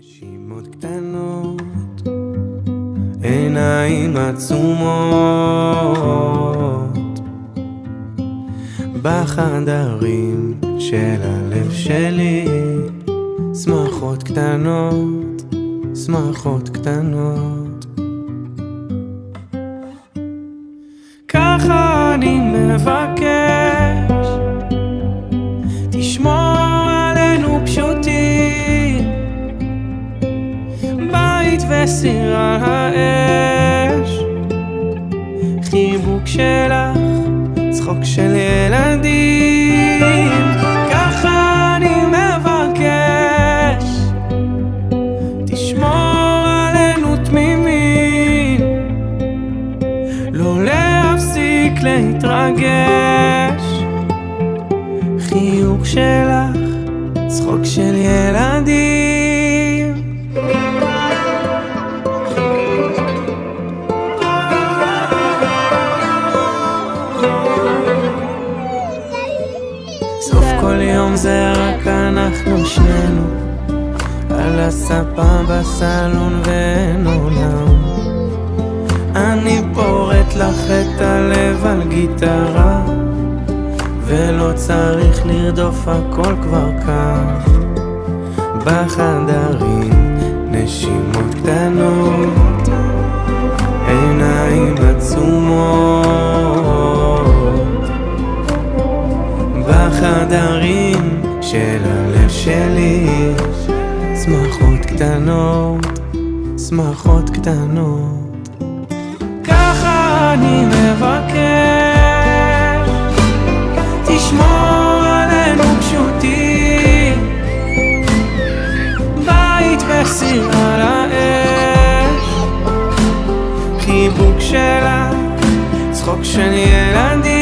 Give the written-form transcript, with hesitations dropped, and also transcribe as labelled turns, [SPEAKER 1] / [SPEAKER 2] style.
[SPEAKER 1] נשימות קטנות, עיניים עצומות, בחדרים של הלב שלי, שמחות קטנות, שמחות קטנות. ככה אני מבקש, תשמור עלינו פשוטים, בית וסיר על האש, חיבוק שלך, צחוק של ילדים. ככה אני מבקש, תשמור עלינו תמימים, לא להפסיק להתרגש, חיוך שלך, צחוק של ילדים. סוף כל יום זה רק אנחנו שנינו, על הספה בסלון ואין עולם. אני פורט לך את הלב על גיטרה, ולא צריך לרדוף, הכל כבר כאן. בחדרים נשימות קטנות, עיניים עצומות, בחדרים של הלב שלי, שמחות קטנות, שמחות קטנות. ככה אני מבקש, תשמור עלינו פשוטים, בית וסיר על האש, חיבוק שלך, צחוק של ילדים.